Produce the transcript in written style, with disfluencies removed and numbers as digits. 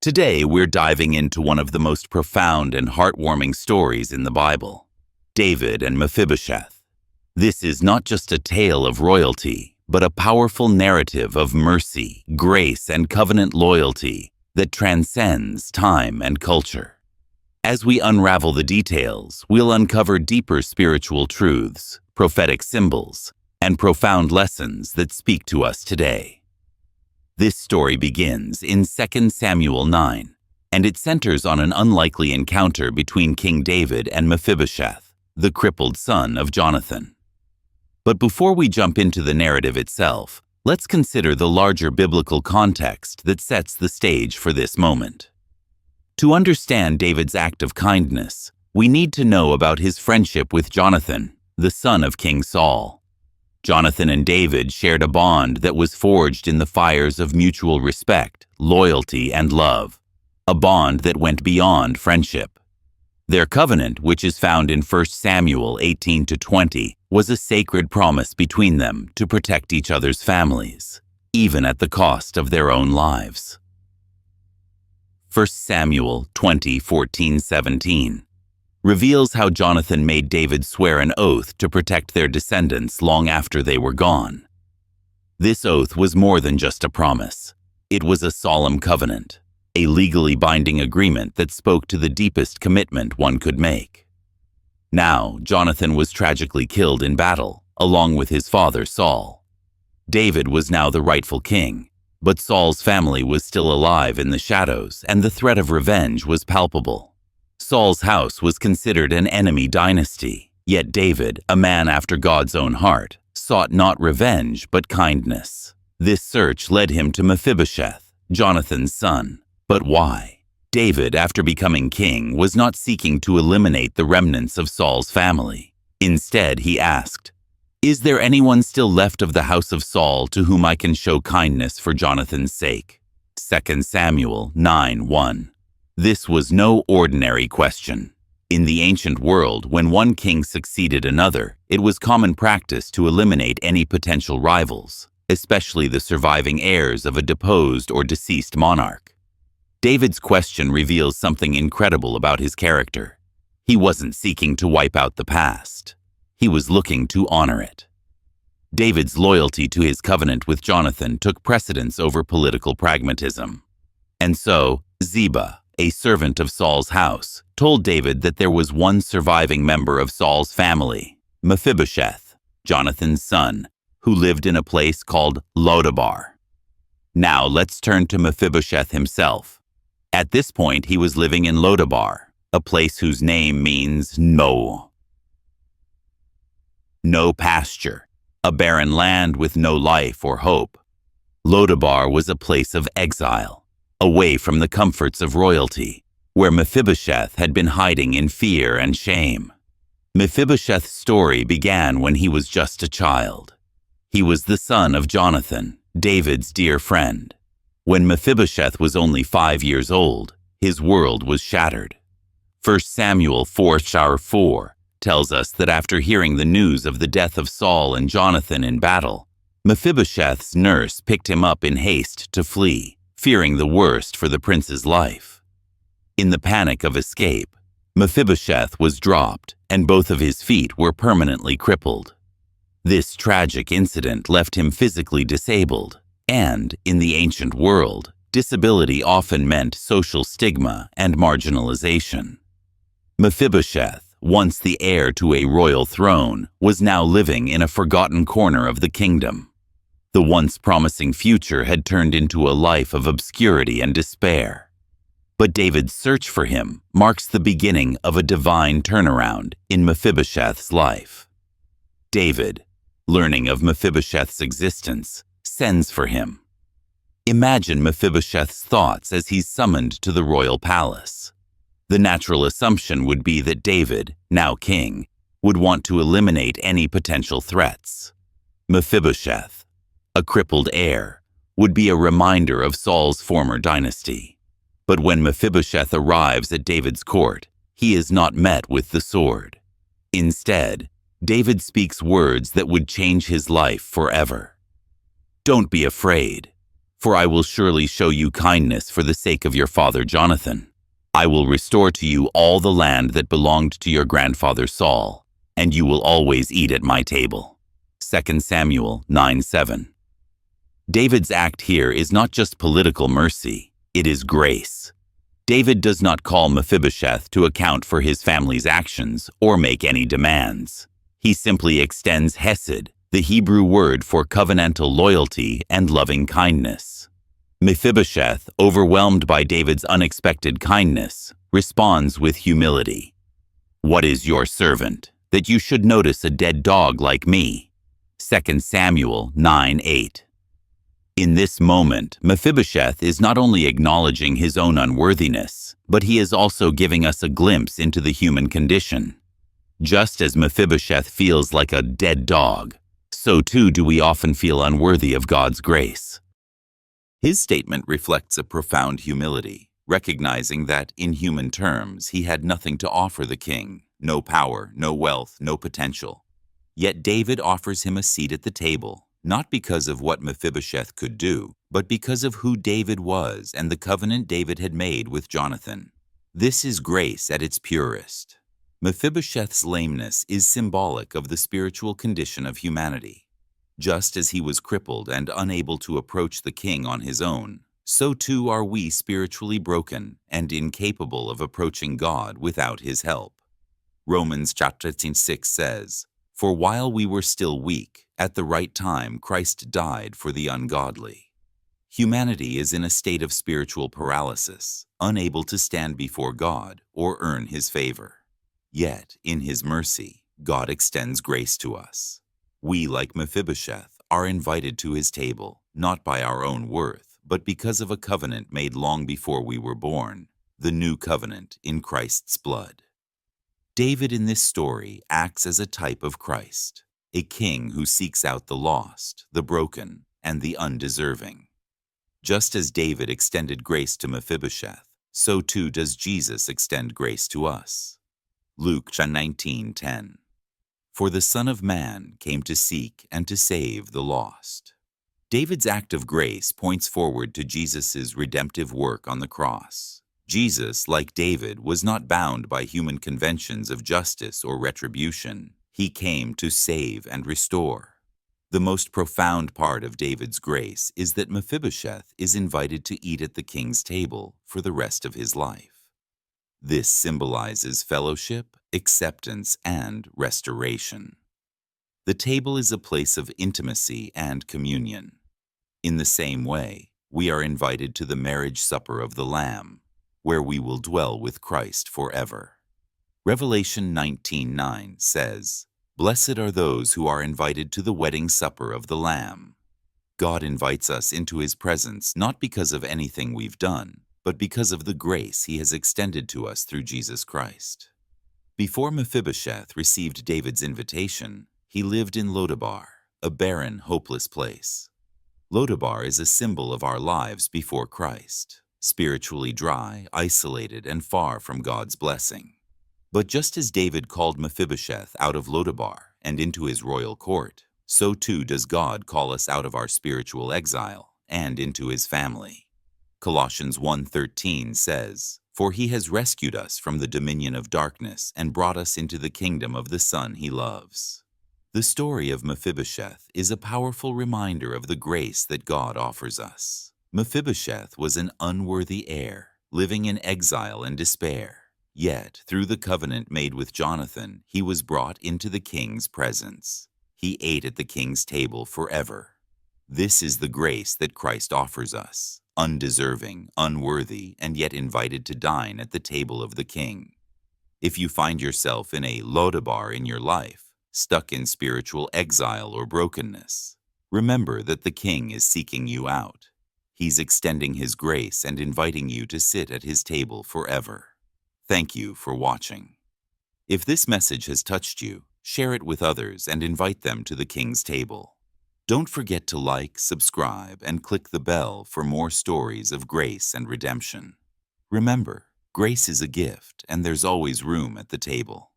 Today, we're diving into one of the most profound and heartwarming stories in the Bible, David and Mephibosheth. This is not just a tale of royalty, but a powerful narrative of mercy, grace, and covenant loyalty that transcends time and culture. As we unravel the details, we'll uncover deeper spiritual truths, prophetic symbols, and profound lessons that speak to us today. This story begins in 2 Samuel 9, and it centers on an unlikely encounter between King David and Mephibosheth, the crippled son of Jonathan. But before we jump into the narrative itself, let's consider the larger biblical context that sets the stage for this moment. To understand David's act of kindness, we need to know about his friendship with Jonathan, the son of King Saul. Jonathan and David shared a bond that was forged in the fires of mutual respect, loyalty, and love, a bond that went beyond friendship. Their covenant, which is found in 1 Samuel 18-20, was a sacred promise between them to protect each other's families, even at the cost of their own lives. 1 Samuel 20:14-17 reveals how Jonathan made David swear an oath to protect their descendants long after they were gone. This oath was more than just a promise. It was a solemn covenant, a legally binding agreement that spoke to the deepest commitment one could make. Now, Jonathan was tragically killed in battle, along with his father Saul. David was now the rightful king, but Saul's family was still alive in the shadows, and the threat of revenge was palpable. Saul's house was considered an enemy dynasty, yet David, a man after God's own heart, sought not revenge but kindness. This search led him to Mephibosheth, Jonathan's son. But why? David, after becoming king, was not seeking to eliminate the remnants of Saul's family. Instead, he asked, "Is there anyone still left of the house of Saul to whom I can show kindness for Jonathan's sake?" 2 Samuel 9:1. This was no ordinary question. In the ancient world, when one king succeeded another, it was common practice to eliminate any potential rivals, especially the surviving heirs of a deposed or deceased monarch. David's question reveals something incredible about his character. He wasn't seeking to wipe out the past. He was looking to honor it. David's loyalty to his covenant with Jonathan took precedence over political pragmatism. And so, Ziba, a servant of Saul's house, told David that there was one surviving member of Saul's family, Mephibosheth, Jonathan's son, who lived in a place called Lodabar. Now let's turn to Mephibosheth himself. At this point, he was living in Lodabar, a place whose name means no pasture, a barren land with no life or hope. Lodabar was a place of exile, away from the comforts of royalty, where Mephibosheth had been hiding in fear and shame. Mephibosheth's story began when he was just a child. He was the son of Jonathan, David's dear friend. When Mephibosheth was only 5 years old, his world was shattered. 1 Samuel 4:4 tells us that after hearing the news of the death of Saul and Jonathan in battle, Mephibosheth's nurse picked him up in haste to flee, fearing the worst for the prince's life. In the panic of escape, Mephibosheth was dropped, and both of his feet were permanently crippled. This tragic incident left him physically disabled, and, in the ancient world, disability often meant social stigma and marginalization. Mephibosheth, once the heir to a royal throne, was now living in a forgotten corner of the kingdom. The once promising future had turned into a life of obscurity and despair. But David's search for him marks the beginning of a divine turnaround in Mephibosheth's life. David, learning of Mephibosheth's existence, sends for him. Imagine Mephibosheth's thoughts as he's summoned to the royal palace. The natural assumption would be that David, now king, would want to eliminate any potential threats. Mephibosheth, a crippled heir, would be a reminder of Saul's former dynasty. But when Mephibosheth arrives at David's court, he is not met with the sword. Instead, David speaks words that would change his life forever. "Don't be afraid. For I will surely show you kindness for the sake of your father Jonathan. I will restore to you all the land that belonged to your grandfather Saul, and you will always eat at my table." 2 Samuel 9:7. David's act here is not just political mercy, it is grace. David does not call Mephibosheth to account for his family's actions or make any demands. He simply extends hesed, the Hebrew word for covenantal loyalty and loving kindness. Mephibosheth, overwhelmed by David's unexpected kindness, responds with humility. "What is your servant, that you should notice a dead dog like me?" 2 Samuel 9:8. In this moment, Mephibosheth is not only acknowledging his own unworthiness, but he is also giving us a glimpse into the human condition. Just as Mephibosheth feels like a dead dog, so too do we often feel unworthy of God's grace. His statement reflects a profound humility, recognizing that, in human terms, he had nothing to offer the king, no power, no wealth, no potential. Yet David offers him a seat at the table, not because of what Mephibosheth could do, but because of who David was and the covenant David had made with Jonathan. This is grace at its purest. Mephibosheth's lameness is symbolic of the spiritual condition of humanity. Just as he was crippled and unable to approach the king on his own, so too are we spiritually broken and incapable of approaching God without his help. Romans chapter 6 says, "For while we were still weak, at the right time Christ died for the ungodly." Humanity is in a state of spiritual paralysis, unable to stand before God or earn his favor. Yet, in his mercy, God extends grace to us. We, like Mephibosheth, are invited to his table, not by our own worth, but because of a covenant made long before we were born, the new covenant in Christ's blood. David in this story acts as a type of Christ, a king who seeks out the lost, the broken, and the undeserving. Just as David extended grace to Mephibosheth, so too does Jesus extend grace to us. Luke 19:10. "For the Son of Man came to seek and to save the lost." David's act of grace points forward to Jesus' redemptive work on the cross. Jesus, like David, was not bound by human conventions of justice or retribution. He came to save and restore. The most profound part of David's grace is that Mephibosheth is invited to eat at the king's table for the rest of his life. This symbolizes fellowship, acceptance, and restoration. The table is a place of intimacy and communion. In the same way, we are invited to the marriage supper of the Lamb, where we will dwell with Christ forever. Revelation 19:9 says, "Blessed are those who are invited to the wedding supper of the Lamb." God invites us into his presence not because of anything we've done, but because of the grace he has extended to us through Jesus Christ. Before Mephibosheth received David's invitation, he lived in Lodabar, a barren, hopeless place. Lodabar is a symbol of our lives before Christ, spiritually dry, isolated, and far from God's blessing. But just as David called Mephibosheth out of Lodabar and into his royal court, so too does God call us out of our spiritual exile and into his family. Colossians 1:13 says, "For he has rescued us from the dominion of darkness and brought us into the kingdom of the Son he loves." The story of Mephibosheth is a powerful reminder of the grace that God offers us. Mephibosheth was an unworthy heir, living in exile and despair. Yet, through the covenant made with Jonathan, he was brought into the king's presence. He ate at the king's table forever. This is the grace that Christ offers us, undeserving, unworthy, and yet invited to dine at the table of the king. If you find yourself in a Lodabar in your life, stuck in spiritual exile or brokenness, remember that the king is seeking you out. He's extending his grace and inviting you to sit at his table forever. Thank you for watching. If this message has touched you, share it with others and invite them to the king's table. Don't forget to like, subscribe, and click the bell for more stories of grace and redemption. Remember, grace is a gift, and there's always room at the table.